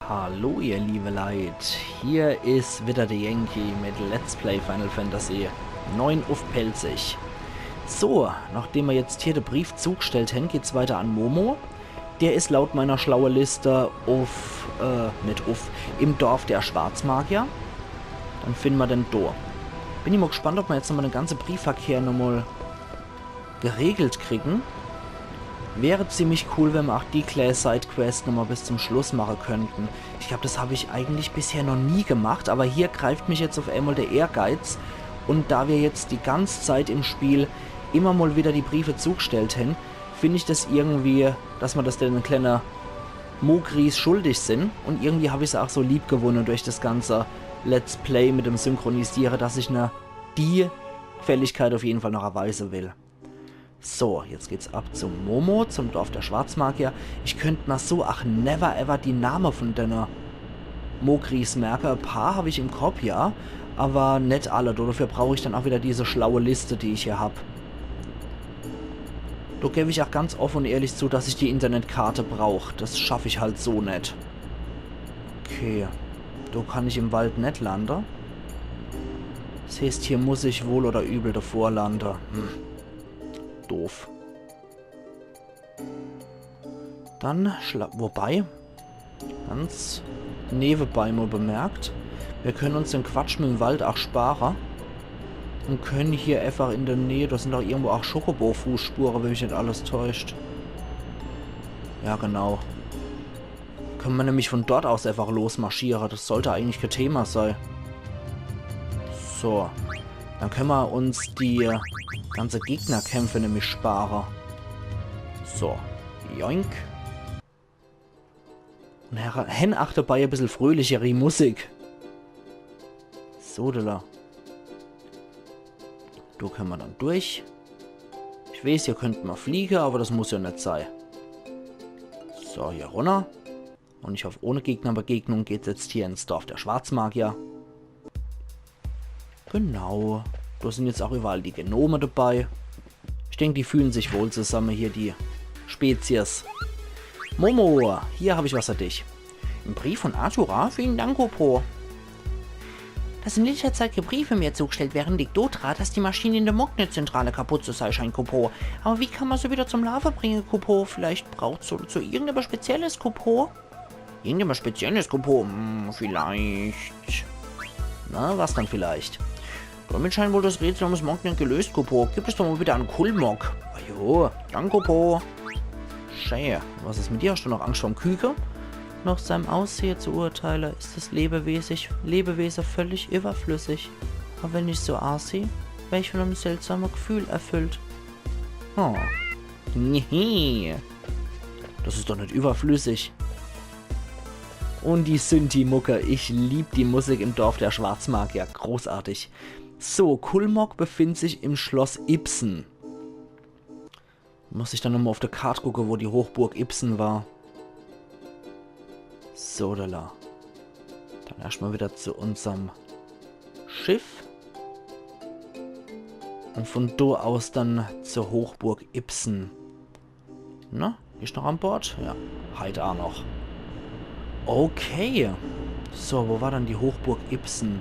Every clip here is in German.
Hallo ihr liebe Leute, hier ist wieder der Yankee mit Let's Play Final Fantasy 9 auf Pelzig. So, nachdem wir jetzt hier den Brief zugestellt haben, geht's weiter an Momo. Der ist laut meiner schlauen Liste im Dorf der Schwarzmagier. Dann finden wir den da. Bin ich mal gespannt, ob wir jetzt nochmal den ganzen Briefverkehr nochmal geregelt kriegen. Wäre ziemlich cool, wenn wir auch die Clay-Side-Quest nochmal bis zum Schluss machen könnten. Ich glaube, das habe ich eigentlich bisher noch nie gemacht, aber hier greift mich jetzt auf einmal der Ehrgeiz. Und da wir jetzt die ganze Zeit im Spiel immer mal wieder die Briefe zugestellt haben, finde ich das irgendwie, dass wir das den kleinen Mogris schuldig sind. Und irgendwie habe ich es auch so lieb gewonnen durch das ganze Let's Play mit dem Synchronisieren, dass ich die Gefälligkeit auf jeden Fall noch erweisen will. So, jetzt geht's ab zum Momo, zum Dorf der Schwarzmagier. Ich könnte mir so, never ever die Namen von den Mogris merken. Ein paar habe ich im Kopf, ja, aber nicht alle. Dafür brauche ich dann auch wieder diese schlaue Liste, die ich hier habe. Da gebe ich auch ganz offen und ehrlich zu, dass ich die Internetkarte brauche. Das schaffe ich halt so nicht. Okay, da kann ich im Wald nicht landen. Das heißt, hier muss ich wohl oder übel davor landen. Doof. Dann, wobei, ganz nebenbei mal bemerkt, wir können uns den Quatsch mit dem Wald auch sparen und können hier einfach in der Nähe, da sind doch irgendwo auch Schokobo-Fußspuren, wenn mich nicht alles täuscht. Ja, genau. Können wir nämlich von dort aus einfach losmarschieren, das sollte eigentlich kein Thema sein. So, dann können wir uns die ganze Gegnerkämpfe nämlich sparen. So, joink. Und hen achte bei ein bisschen fröhlichere Musik. So, da können wir dann durch. Ich weiß, hier könnten wir fliegen, aber das muss ja nicht sein. So, hier runter. Und ich hoffe, ohne Gegnerbegegnung geht es jetzt hier ins Dorf der Schwarzmagier. Genau. Da sind jetzt auch überall die Genome dabei. Ich denke, die fühlen sich wohl zusammen hier, die Spezies. Momo, hier habe ich was für dich. Ein Brief von Artura? Vielen Dank, Kopo. Das in letzter Zeit Briefe mir zugestellt, während ich dort trat, dass die Maschine in der Mognet-Zentrale kaputt zu sein scheint, Kopo. Aber wie kann man sie wieder zum Laufen bringen, Kopo? Vielleicht braucht es so irgendetwas Spezielles, Kopo? Irgendetwas Spezielles, Kopo? Vielleicht. Na, was dann vielleicht? Damit scheint wohl das Rätsel um das Mognet gelöst, Kopo. Gib es doch mal bitte an Kulmog. Ajo, danke, Kopo. Schäe, was ist mit dir? Hast du noch Angst vor dem Küken? Nach seinem Aussehen zu urteilen, ist das Lebewesen völlig überflüssig. Aber wenn ich so aussehe, wäre ich von einem seltsamen Gefühl erfüllt. Oh. Nehe. Das ist doch nicht überflüssig. Und die Synthi-Mucke. Ich liebe die Musik im Dorf der Schwarzmagier. Großartig. So, Kulmog befindet sich im Schloss Ibsen. Muss ich dann nochmal auf der Karte gucken, wo die Hochburg Ibsen war. So, da. Dann erstmal wieder zu unserem Schiff. Und von da aus dann zur Hochburg Ibsen. Na, ist noch an Bord? Ja, halt auch noch. Okay. So, wo war dann die Hochburg Ibsen?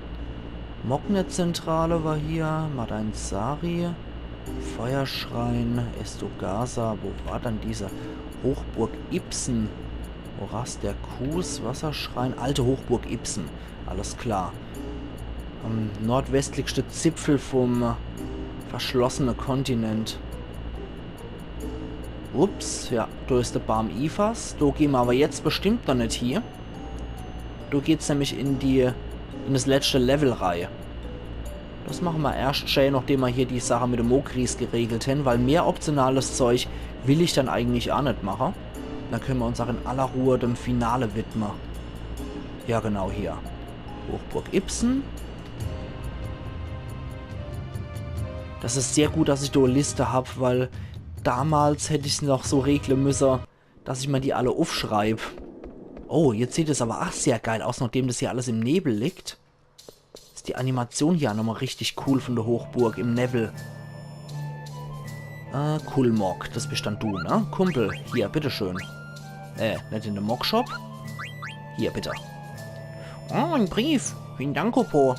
Mognet-Zentrale war hier. Madain-Sari. Feuerschrein. Estogasa. Wo war dann diese Hochburg Ibsen? Oras der Kus. Wasserschrein. Alte Hochburg Ibsen. Alles klar. Am nordwestlichsten Zipfel vom verschlossenen Kontinent. Ups, ja, da ist der Barm Ifas. Da gehen wir aber jetzt bestimmt noch nicht hier. Da geht's nämlich in das letzte Level-Reihe. Das machen wir erst schön, nachdem wir hier die Sache mit dem Mogris geregelt haben, weil mehr optionales Zeug will ich dann eigentlich auch nicht machen. Dann können wir uns auch in aller Ruhe dem Finale widmen. Ja, genau hier. Hochburg Ibsen. Das ist sehr gut, dass ich da eine Liste habe, weil damals hätte ich es noch so regeln müssen, dass ich mir die alle aufschreibe. Oh, jetzt sieht es aber auch sehr geil aus, nachdem das hier alles im Nebel liegt. Ist die Animation hier nochmal richtig cool von der Hochburg im Nebel. Kulmog, das bist dann du, ne? Kumpel, hier, bitteschön. Nicht in dem Mog-Shop. Hier, bitte. Oh, ein Brief. Vielen Dank, Kopo.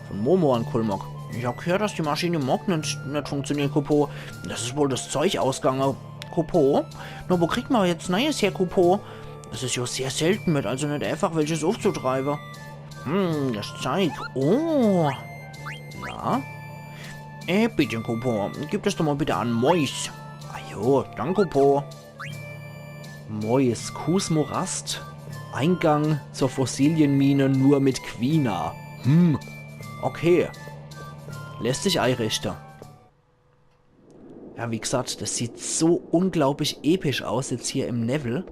Von Momo an Kulmok. Ich habe gehört, dass die Maschine Mok nicht funktioniert, Kopo. Das ist wohl das Zeug ausgegangen, Kopo. Nur wo kriegt man jetzt Neues her, Kopo? Das ist ja sehr selten mit, also nicht einfach welches aufzutreiben. Das Zeug. Oh. Ja. Bitte, Kopo. Gib das doch mal bitte an Mois. Ajo, danke, Kopo. Mois, Kusmorast. Eingang zur Fossilienmine nur mit Quina. Okay. Lässt sich einrichten. Ja, wie gesagt, das sieht so unglaublich episch aus jetzt hier im Level.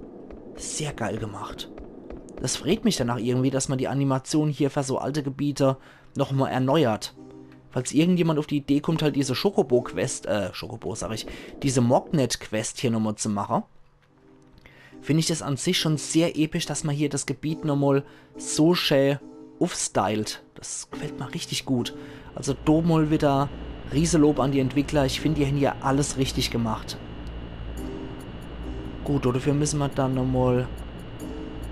Sehr geil gemacht. Das freut mich danach irgendwie, dass man die Animation hier für so alte Gebiete nochmal erneuert. Falls irgendjemand auf die Idee kommt, halt diese Schokobo-Quest, diese Mognet-Quest hier nochmal zu machen, finde ich das an sich schon sehr episch, dass man hier das Gebiet nochmal so schön aufstylt. Das gefällt mir richtig gut. Also Domol wieder Rieselob an die Entwickler. Ich finde, die haben hier alles richtig gemacht. Gut, dafür müssen wir dann nochmal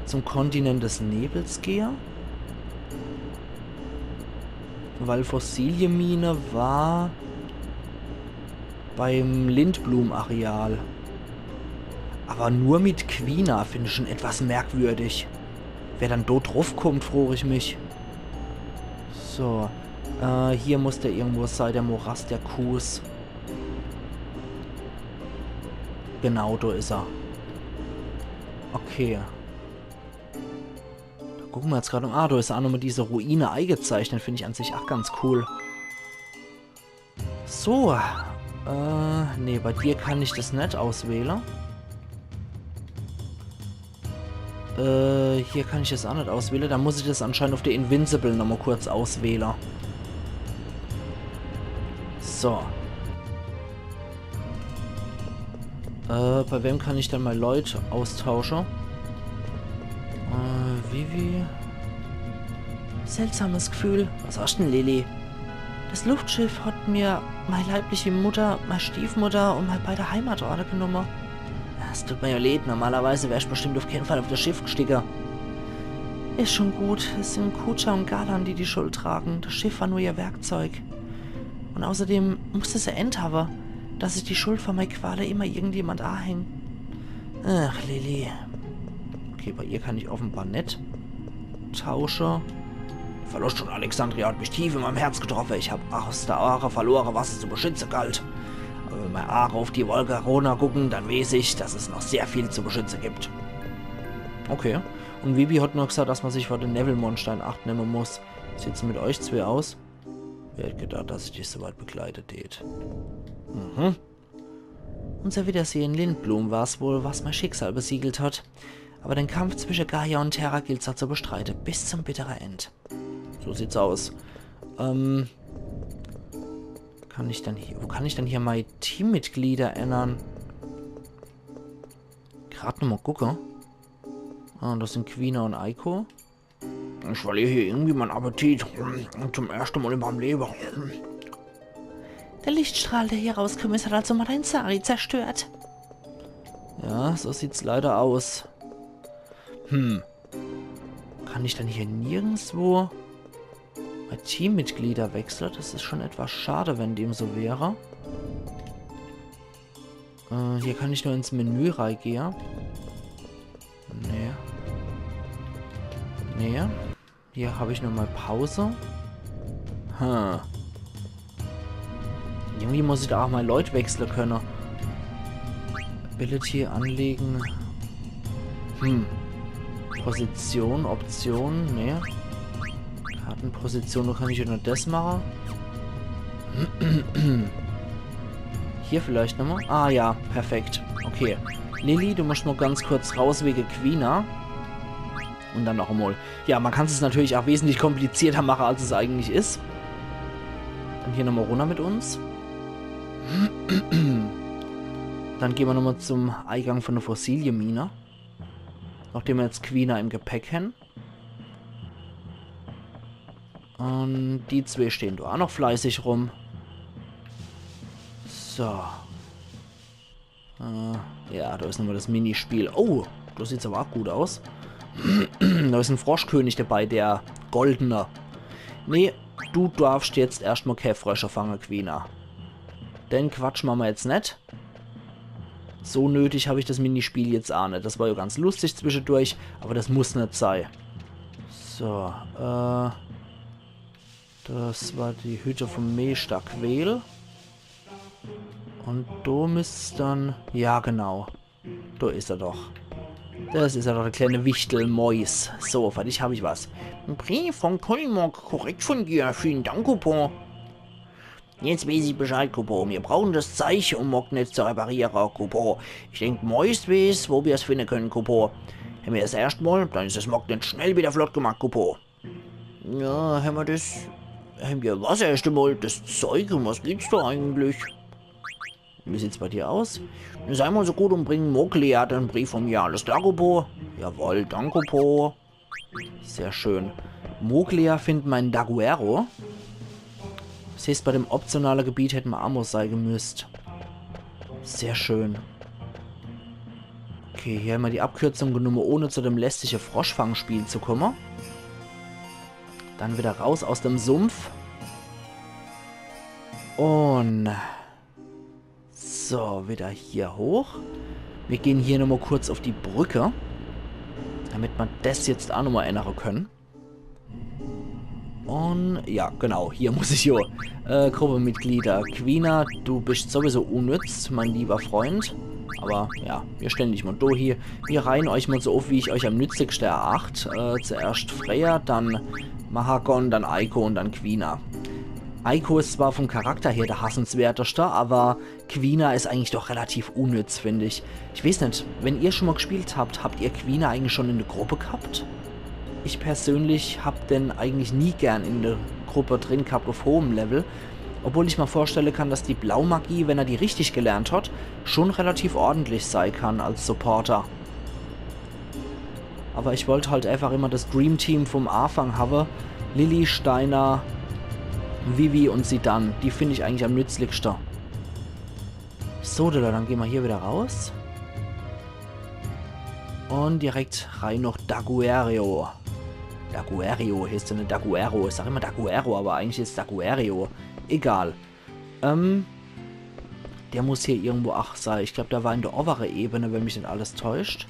zum Kontinent des Nebels gehen. Weil Fossilienmine war beim Lindblum-Areal. Aber nur mit Quina finde ich schon etwas merkwürdig. Wer dann dort drauf kommt, frage ich mich. So. Hier muss der irgendwo sein, der Morast der Kus. Genau, da ist er. Okay. Da gucken wir jetzt gerade. Da ist auch nochmal diese Ruine eingezeichnet. Finde ich an sich auch ganz cool. So. Nee, bei dir kann ich das nicht auswählen. Hier kann ich das auch nicht auswählen. Da muss ich das anscheinend auf der Invincible nochmal kurz auswählen. So. Bei wem kann ich dann mal Leute austauschen? Vivi. Seltsames Gefühl. Was hast du denn, Lili? Das Luftschiff hat mir meine leibliche Mutter, meine Stiefmutter und meine beide Heimatorte genommen. Es tut mir ja leid, normalerweise wäre ich bestimmt auf keinen Fall auf das Schiff gestiegen. Ist schon gut, es sind Kutscher und Galan, die die Schuld tragen. Das Schiff war nur ihr Werkzeug. Und außerdem muss es ja haben, dass sich die Schuld von meiner Quale immer irgendjemand anhängt. Ach, Lili. Okay, bei ihr kann ich offenbar nicht tauschen. Der Verlust von Alexandria hat mich tief in meinem Herz getroffen. Ich habe aus der Aare verloren, was es zu beschützen galt. Aber wenn meine Aare auf die Wolke runter gucken, dann weiß ich, dass es noch sehr viel zu beschützen gibt. Okay. Und Vivi hat nur gesagt, dass man sich vor den Neville-Monster in Acht nehmen muss. Wie sieht's mit euch zwei aus? Wer hätte gedacht, dass ich dich so weit begleitet hätte? Unser Wiedersehen Lindblum war es wohl, was mein Schicksal besiegelt hat. Aber den Kampf zwischen Gaia und Terra gilt es zu bestreiten, bis zum bitteren End. So sieht's aus. Kann ich dann hier, wo kann ich denn hier meine Teammitglieder ändern? Gerade nochmal gucken. Das sind Quina und Aiko. Ich verliere hier irgendwie meinen Appetit. Zum ersten Mal in meinem Leben. Der Lichtstrahl, der hier rauskommt, hat also mal dein Sari zerstört. Ja, so sieht's leider aus. Kann ich dann hier nirgendwo meine Teammitglieder wechseln? Das ist schon etwas schade, wenn dem so wäre. Hier kann ich nur ins Menü reingehen. Nee. Nee. Hier habe ich nur mal Pause. Irgendwie muss ich da auch mal Leute wechseln können. Ability anlegen. Position, Option, nee. Kartenposition, wo kann ich nur das machen? Hier vielleicht nochmal? Ah ja, perfekt. Okay. Lili, du musst noch ganz kurz raus wegen Quina. Und dann noch einmal. Ja, man kann es natürlich auch wesentlich komplizierter machen, als es eigentlich ist. Dann hier nochmal runter mit uns. Dann gehen wir nochmal zum Eingang von der Fossilienmine. Nachdem wir jetzt Quina im Gepäck haben. Und die zwei stehen da auch noch fleißig rum. So. Ja, da ist nochmal das Minispiel. Oh, das sieht aber auch gut aus. Da Da ist ein Froschkönig dabei, der goldene. Nee, du darfst jetzt erstmal keine Frösche fangen, Quina. Den Quatsch machen wir jetzt nicht. So nötig habe ich das Minispiel jetzt auch nicht. Das war ja ganz lustig zwischendurch, aber das muss nicht sein. So, das war die Hütte vom Meister Quel. Und da müsste dann... Ja, genau. Da ist er doch. Das ist ja doch der kleine Wichtelmäus. So, für dich habe ich was. Ein Brief von Kolmok. Korrekt von dir. Vielen Dank, Coupon. Jetzt weiß ich Bescheid, Coupon. Wir brauchen das Zeichen, um Mocknet zu reparieren, Coupon. Ich denke, Mäus weiß, wo wir es finden können, Coupon. Haben wir das erstmal, dann ist das Mocknet schnell wieder flott gemacht, Coupon. Ja, haben wir was erst einmal? Das Zeug, um was geht's da eigentlich? Wie sieht's bei dir aus? Sei mal so gut und bring Mowgli einen Brief von mir. Alles klar, Coupon? Jawohl, danke, Coupon. Sehr schön. Mowgli findet meinen Daguerro. Das heißt, bei dem optionalen Gebiet hätten wir Amos sein gemüsst. Sehr schön. Okay, hier haben wir die Abkürzung genommen, ohne zu dem lästigen Froschfangspiel zu kommen. Dann wieder raus aus dem Sumpf. Und... So, wieder hier hoch. Wir gehen hier nochmal kurz auf die Brücke. Damit wir das jetzt auch nochmal ändern können. Und ja, genau, hier muss ich ja. Gruppenmitglieder. Quina, du bist sowieso unnütz, mein lieber Freund. Aber ja, wir stellen dich mal da hier. Wir reihen euch mal so auf, wie ich euch am nützlichsten erachte. Zuerst Freya, dann Mahagon, dann Eiko und dann Quina. Eiko ist zwar vom Charakter her der hassenswerteste, aber Quina ist eigentlich doch relativ unnütz, finde ich. Ich weiß nicht, wenn ihr schon mal gespielt habt, habt ihr Quina eigentlich schon in der Gruppe gehabt? Ich persönlich habe den eigentlich nie gern in der Gruppe drin gehabt auf hohem Level. Obwohl ich mir vorstellen kann, dass die Blaumagie, wenn er die richtig gelernt hat, schon relativ ordentlich sein kann als Supporter. Aber ich wollte halt einfach immer das Dream Team vom Anfang haben. Lilly, Steiner, Vivi und Zidane. Die finde ich eigentlich am nützlichsten. So, dann gehen wir hier wieder raus. Und direkt rein noch Daguerro. Daguerro heißt ja nicht Daguerro. Ich sage immer Daguerro, aber eigentlich ist Daguerro. Egal. Der muss hier irgendwo sein. Ich glaube, der war in der oberen Ebene, wenn mich nicht alles täuscht.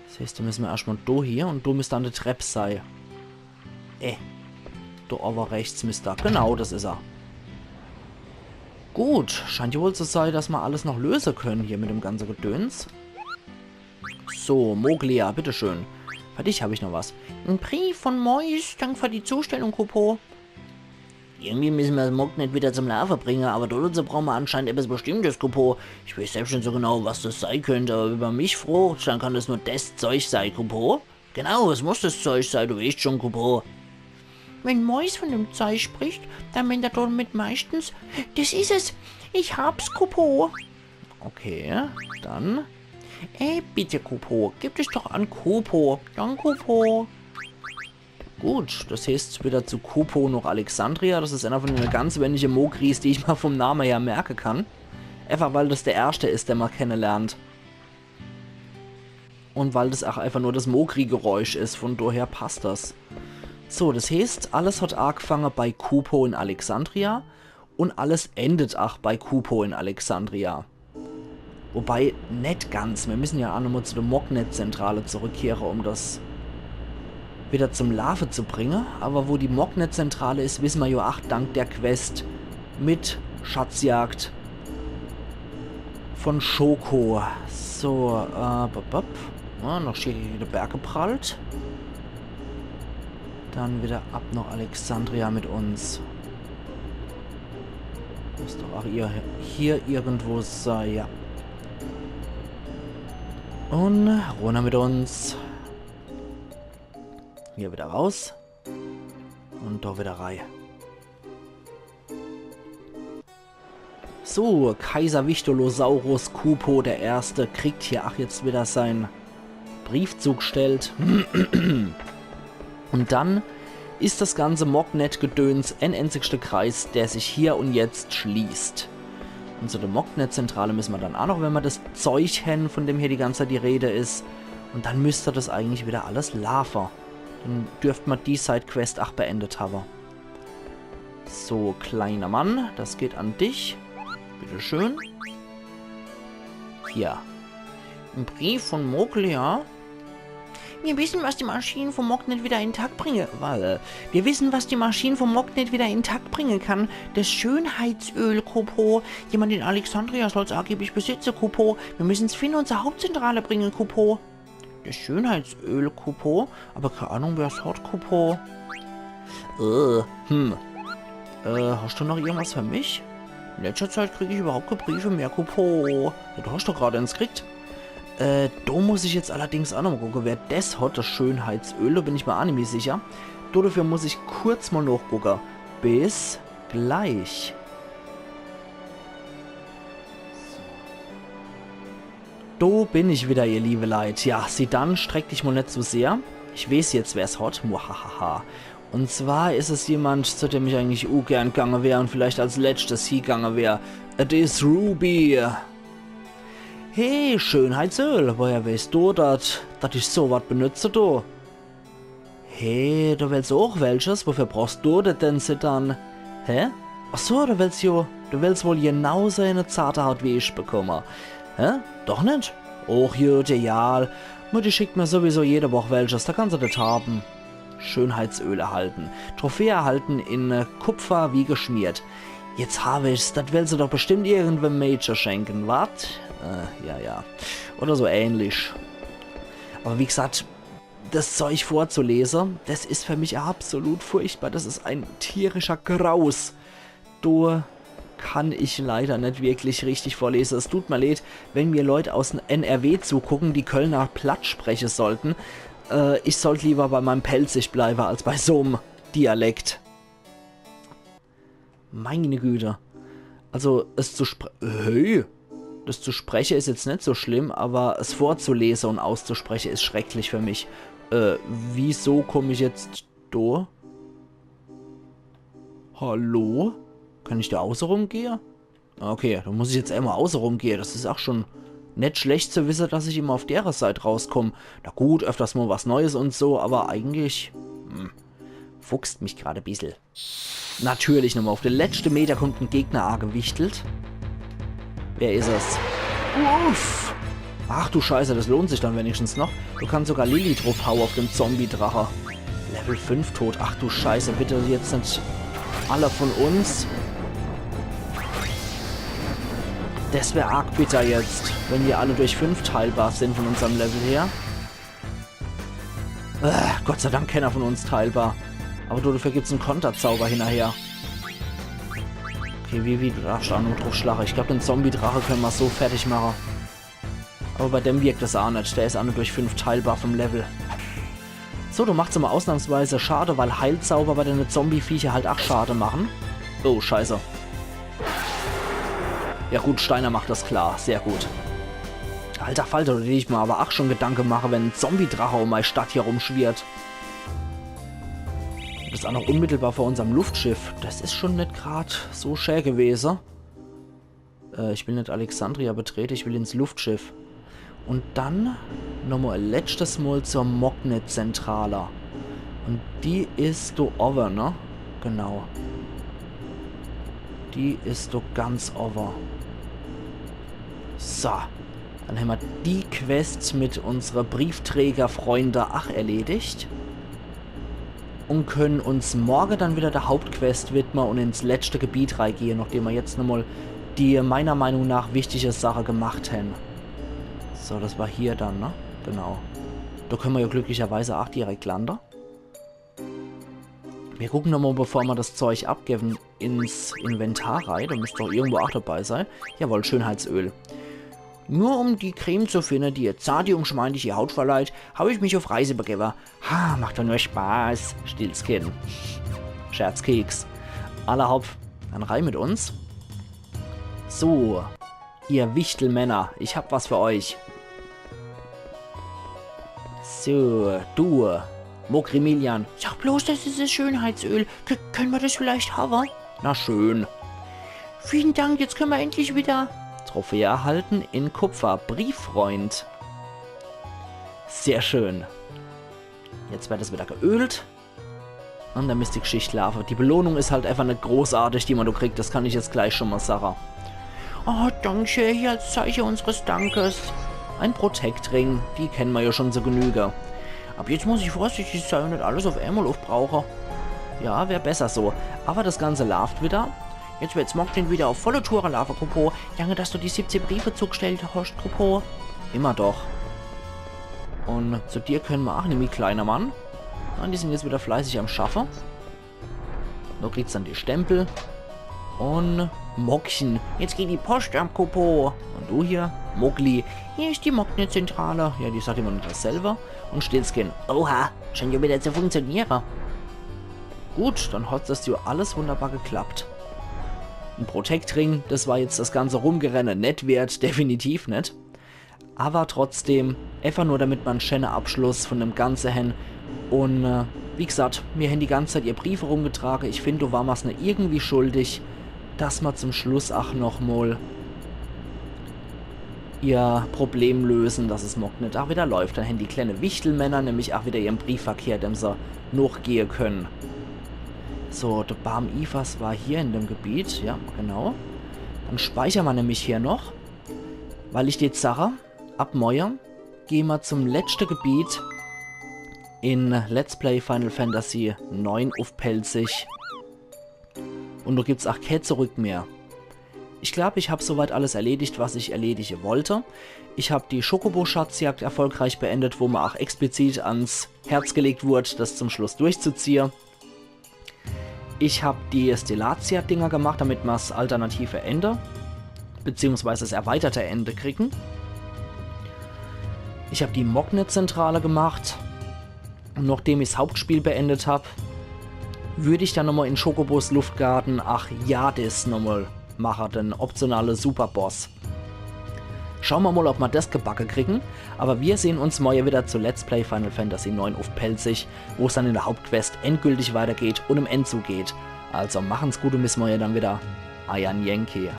Das heißt, da müssen wir erstmal da hier und da müsste dann der Treppe sein. Da oben rechts müsste er. Genau, das ist er. Gut, scheint ja wohl zu sein, dass wir alles noch lösen können hier mit dem ganzen Gedöns. So, Mowgli, bitteschön. Für dich habe ich noch was. Ein Brief von Mois, danke für die Zustellung, Coupon. Irgendwie müssen wir das Mocknet wieder zum Laufen bringen, aber dazu brauchen wir anscheinend etwas Bestimmtes, Coupon. Ich weiß selbst schon so genau, was das sein könnte, aber wenn man mich fragt, dann kann das nur das Zeug sein, Coupon. Genau, es muss das Zeug sein, du weißt schon, Coupon. Wenn Mois von dem Zeug spricht, dann meint er damit meistens, das ist es, ich hab's, Coupon. Okay, dann... bitte, Coupon, gib dich doch an Coupon. Danke, Coupon. Gut, das heißt wieder zu Coupon noch Alexandria. Das ist einer von den ganz wendigen Mogris, die ich mal vom Namen her merken kann. Einfach weil das der erste ist, der man kennenlernt. Und weil das auch einfach nur das Mogri-Geräusch ist, von daher passt das. So, das heißt, alles hat angefangen bei Coupon in Alexandria und alles endet auch bei Coupon in Alexandria. Wobei, nicht ganz. Wir müssen ja auch nochmal zu der Mocknet-Zentrale zurückkehren, um das wieder zum Larve zu bringen. Aber wo die Mocknet-Zentrale ist, wissen wir ja auch dank der Quest mit Schatzjagd von Schoko. So, noch schier der Berg geprallt. Dann wieder ab nach Alexandria mit uns. Muss doch auch hier irgendwo sein, ja. Und runter mit uns. Hier wieder raus. Und da wieder rein. So, Kaiser Wichtolosaurus Kupo der Erste kriegt hier jetzt wieder seinen Briefzug stellt. Und dann ist das ganze Mocknet-Gedöns ein einzigster Kreis, der sich hier und jetzt schließt. Und zu der Mocknet-Zentrale müssen wir dann auch noch, wenn wir das Zeug haben, von dem hier die ganze Zeit die Rede ist. Und dann müsste das eigentlich wieder alles Lava. Dann dürfte man die Sidequest auch beendet haben. So, kleiner Mann, das geht an dich. Bitteschön. Hier. Ein Brief von Moglia. Wir wissen, was die Maschinen vom Mognet wieder intakt bringen. Wir wissen, was die Maschinen vom Mognet wieder intakt bringen kann. Das Schönheitsöl, Kupo. Jemand in Alexandria soll es angeblich besitzen, Kupo. Wir müssen es finden und zur Hauptzentrale bringen, Kupo. Das Schönheitsöl, Kupo. Aber keine Ahnung, wer es hat, Kupo. Hast du noch irgendwas für mich? In letzter Zeit kriege ich überhaupt keine Briefe mehr, Kupo. Ja, du hast doch gerade eins gekriegt. Da muss ich jetzt allerdings auch noch mal gucken, wer das hat, das Schönheitsöl, da bin ich mir auch nicht sicher. Dafür muss ich kurz mal nachgucken. Bis gleich. Da bin ich wieder, ihr liebe Leute. Ja, sieh dann, streck dich mal nicht so sehr. Ich weiß jetzt, wer es hat. Muhahaha. Und zwar ist es jemand, zu dem ich eigentlich gern gegangen wäre und vielleicht als letztes hier gegangen wäre. Es ist Ruby. Hey, Schönheitsöl, woher weißt du, dass ich sowas benutze, du? Hey, du willst auch welches? Wofür brauchst du das denn dann? Hä? Achso, du willst wohl genauso eine zarte Haut wie ich bekommen. Hä? Doch nicht? Och, gut, ideal. Mutti schickt mir sowieso jede Woche welches, da kannst du das haben. Schönheitsöl erhalten. Trophäe erhalten in Kupfer wie geschmiert. Jetzt habe ich's, das willst du doch bestimmt irgendwem Major schenken, wat? Ja. Oder so ähnlich. Aber wie gesagt, das Zeug vorzulesen, das ist für mich absolut furchtbar. Das ist ein tierischer Graus. Da kann ich leider nicht wirklich richtig vorlesen. Es tut mir leid, wenn mir Leute aus dem NRW zugucken, die Kölner platt sprechen sollten. Ich sollte lieber bei meinem Pelzig bleiben, als bei so einem Dialekt. Meine Güte. Also, es zu sprechen... Das zu sprechen ist jetzt nicht so schlimm, aber es vorzulesen und auszusprechen ist schrecklich für mich. Wieso komme ich jetzt da? Hallo? Kann ich da außen rumgehen? Okay, dann muss ich jetzt einmal außen rumgehen. Das ist auch schon nicht schlecht zu wissen, dass ich immer auf der Seite rauskomme. Na gut, öfters mal was Neues und so, aber eigentlich... fuchst mich gerade ein bisschen. Natürlich nochmal auf den letzten Meter kommt ein Gegner angewichtelt. Wer ist es? Uff! Ach du Scheiße, das lohnt sich dann wenigstens noch. Du kannst sogar Lilly drauf hauen auf dem Zombie-Drache. Level 5 tot. Ach du Scheiße, bitte jetzt nicht alle von uns. Das wäre arg bitter jetzt, wenn wir alle durch 5 teilbar sind von unserem Level her. Gott sei Dank keiner von uns teilbar. Aber dafür gibt es einen Konterzauber hinterher. Okay, wie du darfst auch nur drauf schlagen. Ich glaube, den Zombie-Drache können wir so fertig machen. Aber bei dem wirkt das auch nicht. Der ist auch nur durch 5 teilbar vom Level. So, du machst immer ausnahmsweise Schade, weil Heilzauber bei den Zombie-Viecher halt auch Schade machen. Oh, scheiße. Ja gut, Steiner macht das klar. Sehr gut. Alter Falter, da ich mir aber auch schon Gedanken mache, wenn ein Zombie-Drache um meine Stadt hier rumschwirrt. Das ist auch noch unmittelbar vor unserem Luftschiff. Das ist schon nicht gerade so schön gewesen. Ich will nicht Alexandria betreten, ich will ins Luftschiff. Und dann nochmal ein letztes Mal zur Mognet-Zentrale. Und die ist da over, ne? Genau. Die ist da ganz over. So. Dann haben wir die Quest mit unseren Briefträgerfreunden auch erledigt. Und können uns morgen dann wieder der Hauptquest widmen und ins letzte Gebiet reingehen, nachdem wir jetzt nochmal die meiner Meinung nach wichtige Sache gemacht haben. So, das war hier dann, ne? Genau. Da können wir ja glücklicherweise auch direkt landen. Wir gucken nochmal, bevor wir das Zeug abgeben, ins Inventar rein. Da müsste doch irgendwo auch dabei sein. Jawohl, Schönheitsöl. Nur um die Creme zu finden, die ihr zart umschmeidig ihr Haut verleiht, habe ich mich auf Reise begeben. Ha, macht doch nur Spaß. Stillskin. Scherzkeks. Aller Hopf. Dann rein mit uns. So. Ihr Wichtelmänner, ich hab was für euch. So, du. Mokrimilian. Sag bloß, das ist das Schönheitsöl. Können wir das vielleicht haben? Na schön. Vielen Dank, jetzt können wir endlich wieder... Trophäe erhalten in Kupfer. Brieffreund. Sehr schön. Jetzt wird es wieder geölt. Und dann Mystic Schichtlarve. Die Belohnung ist halt einfach nicht großartig, die man da kriegt. Das kann ich jetzt gleich schon mal sagen. Oh, danke. Hier als Zeichen unseres Dankes. Ein Protect-Ring. Die kennen wir ja schon so genüge. Ab jetzt muss ich vorsichtig sein und nicht alles auf einmal aufbrauchen. Ja, wäre besser so. Aber das Ganze larvt wieder. Jetzt wird Smoglin wieder auf volle Tour Lava, Kopo. Jange, dass du die 17 Briefe zugestellt hast, Kopo. Immer doch. Und zu dir können wir auch nämlich, kleiner Mann. Und die sind jetzt wieder fleißig am Schaffen. Da kriegt's dann die Stempel. Und Mockchen. Jetzt geht die Post am Kopo. Und du hier, Mogli. Hier ist die Mognet-Zentrale. Ja, die sagt immer nur dasselbe. Und Stillskin. Oha, scheint ja wieder zu funktionieren. Gut, dann hat das ja alles wunderbar geklappt. Ein Protect-Ring, das war jetzt das ganze Rumgerenne nicht wert, definitiv nicht. Aber trotzdem, einfach nur damit man einen schönen Abschluss von dem Ganzen hin. Und wie gesagt, mir haben die ganze Zeit ihr Briefe rumgetragen. Ich finde, du war mir's nicht irgendwie schuldig, dass man zum Schluss auch nochmal ihr Problem lösen, dass es Mognet auch wieder läuft. Dann haben die kleinen Wichtelmänner nämlich auch wieder ihren Briefverkehr, dem sie noch gehen können. So, der Barm Ivas war hier in dem Gebiet. Ja, genau. Dann speichern wir nämlich hier noch. Weil ich jetzt sage, ab morgen gehen wir zum letzten Gebiet in Let's Play Final Fantasy 9 auf Pelzig. Und da gibt es auch kein Zurück mehr. Ich glaube, ich habe soweit alles erledigt, was ich erledigen wollte. Ich habe die Schokobo-Schatzjagd erfolgreich beendet, wo mir auch explizit ans Herz gelegt wurde, das zum Schluss durchzuziehen. Ich habe die Stellatia-Dinger gemacht, damit wir das alternative Ende, beziehungsweise das erweiterte Ende kriegen. Ich habe die Mognet-Zentrale gemacht. Und nachdem ich das Hauptspiel beendet habe, würde ich dann nochmal in Schokobos Luftgarten Yadis nochmal machen, den optionale Superboss. Schauen wir mal, ob wir das gebacken kriegen. Aber wir sehen uns morgen wieder zu Let's Play Final Fantasy 9 auf Pelzig, wo es dann in der Hauptquest endgültig weitergeht und im Endzug geht. Also machen's gut und bis morgen dann wieder. Ayan Yankee.